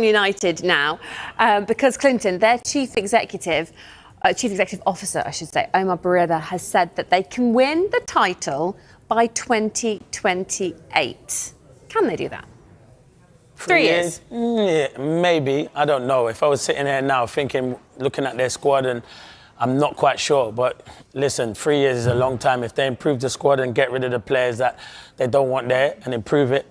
United now, because Clinton, their chief executive officer, I should say, Omar Barreda, has said that they can win the title by 2028. Can they do that? 3 years? Yeah, maybe. I don't know. If I was sitting here now thinking, looking at their squad, and I'm not quite sure. But listen, 3 years is a long time. If they improve the squad and get rid of the players that they don't want there and improve it,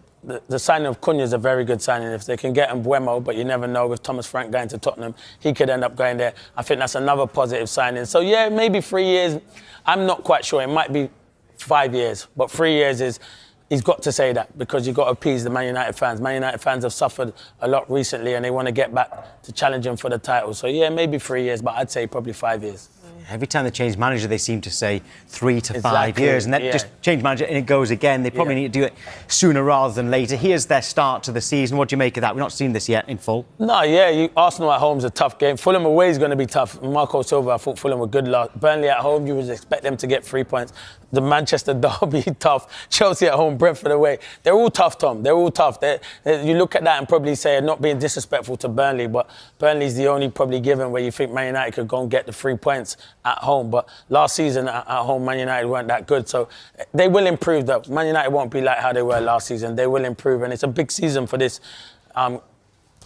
the signing of Cunha is a very good signing. If they can get Mbeumo, but you never know, with Thomas Frank going to Tottenham, he could end up going there. I think that's another positive signing. So, yeah, maybe 3 years. I'm not quite sure. It might be 5 years. But 3 years is... He's got to say that, because you've got to appease the Man United fans. Man United fans have suffered a lot recently and they want to get back to challenging for the title. So, yeah, maybe 3 years, but I'd say probably 5 years. Every time they change manager, they seem to say 3 to 5 years, and then just change manager and it goes again. They probably need to do it sooner rather than later. Here's their start to the season. What do you make of that? We've not seen this yet in full. No, yeah, Arsenal at home is a tough game. Fulham away is going to be tough. Marco Silva, I thought Fulham were good last. Burnley at home, you would expect them to get 3 points. The Manchester derby, tough. Chelsea at home, Brentford away. They're all tough, Tom. They're all tough. You look at that and probably say, not being disrespectful to Burnley, but Burnley's the only probably given where you think Man United could go and get the 3 points at home. But last season at home, Man United weren't that good. So they will improve, though. Man United won't be like how they were last season. They will improve. And it's a big season for this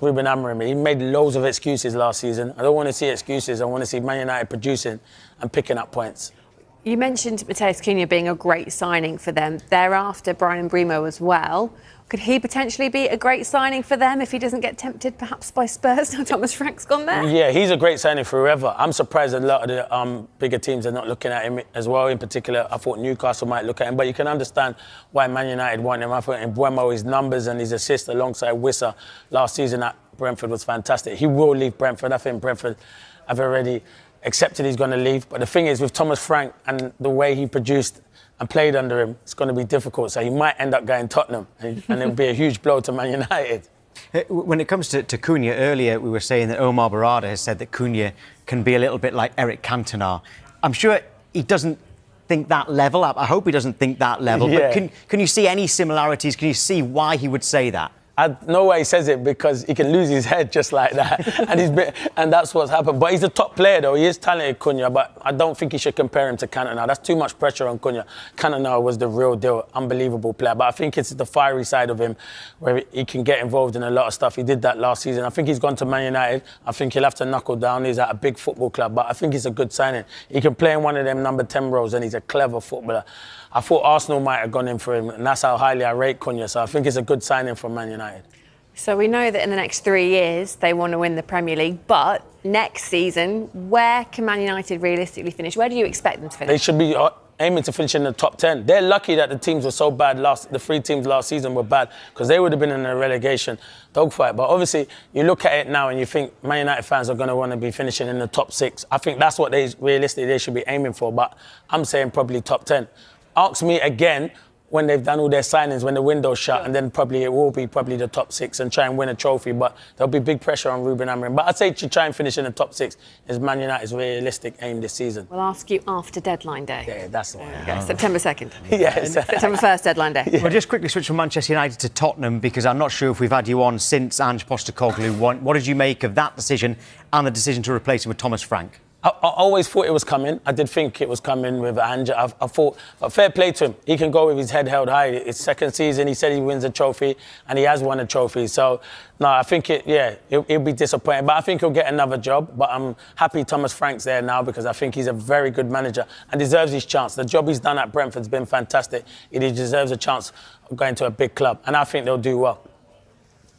Ruben Amorim. He made loads of excuses last season. I don't want to see excuses. I want to see Man United producing and picking up points. You mentioned Matheus Cunha being a great signing for them. Thereafter, Bryan Mbeumo as well. Could he potentially be a great signing for them if he doesn't get tempted perhaps by Spurs now Thomas Frank's gone there? Yeah, he's a great signing for whoever. I'm surprised a lot of the bigger teams are not looking at him as well. In particular, I thought Newcastle might look at him, but you can understand why Man United want him. I thought Mbeumo, his numbers and his assists alongside Wissa last season at Brentford was fantastic. He will leave Brentford. I think Brentford have already accepted he's going to leave. But the thing is, with Thomas Frank and the way he produced and played under him, it's going to be difficult. So he might end up going Tottenham, and it'll be a huge blow to Man United. When it comes to Cunha, earlier we were saying that Omar Barreda has said that Cunha can be a little bit like Eric Cantona. I'm sure he doesn't think that level. I hope he doesn't think that level. Yeah. But can you see any similarities? Can you see why he would say that? I know why he says it, because he can lose his head just like that. and that's what's happened. But he's a top player, though. He is talented, Cunha, but I don't think you should compare him to Cantona. That's too much pressure on Cunha. Cantona was the real deal, unbelievable player. But I think it's the fiery side of him where he can get involved in a lot of stuff. He did that last season. I think he's gone to Man United. I think he'll have to knuckle down. He's at a big football club, but I think he's a good signing. He can play in one of them number 10 roles, and he's a clever footballer. I thought Arsenal might have gone in for him, and that's how highly I rate Cunha. So I think it's a good signing for Man United. So we know that in the next 3 years they want to win the Premier League, but next season, where can Man United realistically finish? Where do you expect them to finish? They should be aiming to finish in the top 10. They're lucky that the teams were so bad the 3 teams last season were bad, because they would have been in a relegation dogfight. But obviously, you look at it now and you think Man United fans are going to want to be finishing in the top 6. I think that's what realistically they should be aiming for, but I'm saying probably top 10. Ask me again when they've done all their signings, when the window's shut, and then probably it will be the top 6 and try and win a trophy. But there'll be big pressure on Ruben Amorim. But I'd say to try and finish in the top 6 is Man United's realistic aim this season. We'll ask you after deadline day. Yeah, that's the one. Okay, September 2nd. Yes. September 1st, deadline day. Yeah. We'll just quickly switch from Manchester United to Tottenham, because I'm not sure if we've had you on since Ange Postecoglou won. What did you make of that decision and the decision to replace him with Thomas Frank? I always thought it was coming. I did think it was coming with Ange. I thought, but fair play to him. He can go with his head held high. It's second season. He said he wins a trophy, and he has won a trophy. So, no, I think it'll be disappointing. But I think he'll get another job. But I'm happy Thomas Frank's there now, because I think he's a very good manager and deserves his chance. The job he's done at Brentford's been fantastic. He deserves a chance of going to a big club, and I think they'll do well.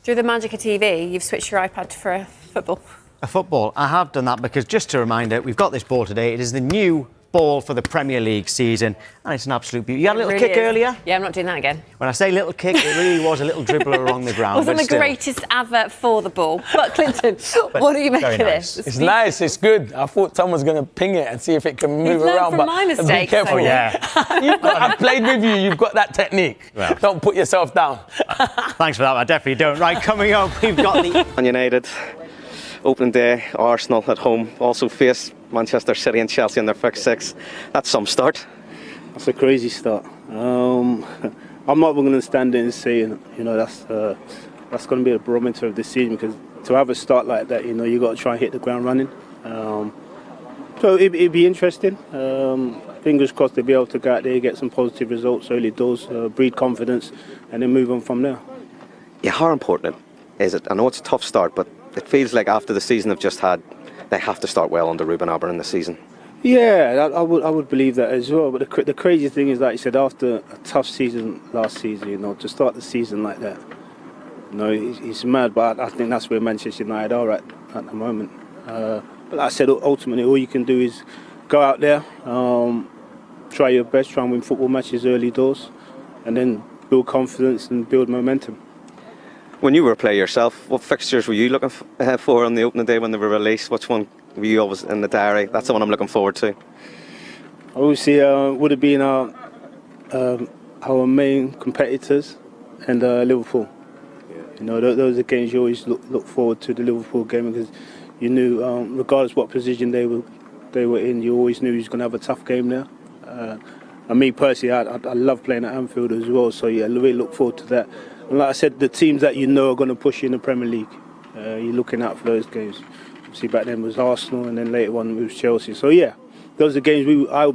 Through the magic of TV, you've switched your iPad for football. A football. I have done that because, just a reminder, we've got this ball today. It is the new ball for the Premier League season, and it's an absolute beauty. You had a little kick earlier? Yeah, I'm not doing that again. When I say little kick, it really was a little dribble along the ground. Wasn't the greatest advert for the ball. But Clinton, what do you make of this? It's nice, it's good. I thought Tom was going to ping it and see if it can move around. But my mistakes, be careful. so yeah. I've played with you, you've got that technique. Well, don't put yourself down. Thanks for that, I definitely don't. Right, coming up, we've got the... Man United. Opening day, Arsenal at home, also face Manchester City and Chelsea in their fixed 6. That's some start. That's a crazy start. I'm not going to stand there and say, that's going to be the barometer of the season, because to have a start like that, you know, you got to try and hit the ground running. So it'd be interesting. Fingers crossed they'll be able to go out there, get some positive results early doors, breed confidence, and then move on from there. Yeah, how important is it? I know it's a tough start, but it feels like after the season they've just had, they have to start well under Ruben Amorim this season. Yeah, I would believe that as well. But the crazy thing is, like you said, after a tough season last season, you know, to start the season like that, you know, it's mad. But I think that's where Manchester United are at the moment. But like I said, ultimately, all you can do is go out there, try your best, try and win football matches early doors, and then build confidence and build momentum. When you were a player yourself, what fixtures were you looking for on the opening day when they were released? Which one were you always in the diary? That's the one I'm looking forward to. Obviously, would have been our main competitors and Liverpool. You know, those are games you always look forward to, the Liverpool game, because you knew, regardless what position they were in, you always knew you was going to have a tough game there. And me personally, I love playing at Anfield as well, so yeah, I really look forward to that. And like I said, the teams that you know are going to push you in the Premier League, you're looking out for those games. See, back then it was Arsenal, and then later on it was Chelsea. So yeah, those are games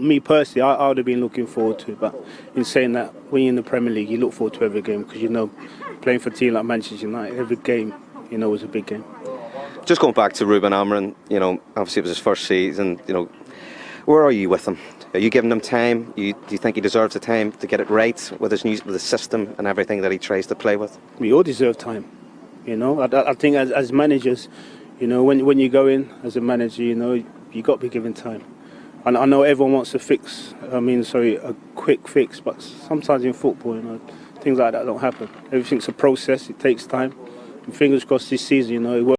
me personally, I would have been looking forward to. But in saying that, when you're in the Premier League, you look forward to every game, because you know, playing for a team like Manchester United, every game, you know, is a big game. Just going back to Ruben Amorim, you know, obviously it was his first season. You know, where are you with him? Are you giving him time? Do you think he deserves the time to get it right with his system and everything that he tries to play with? We all deserve time, you know. I think as managers, you know, when you go in as a manager, you know, you got to be given time. And I know everyone wants a quick fix, but sometimes in football, you know, things like that don't happen. Everything's a process. It takes time. And fingers crossed this season, you know, it works.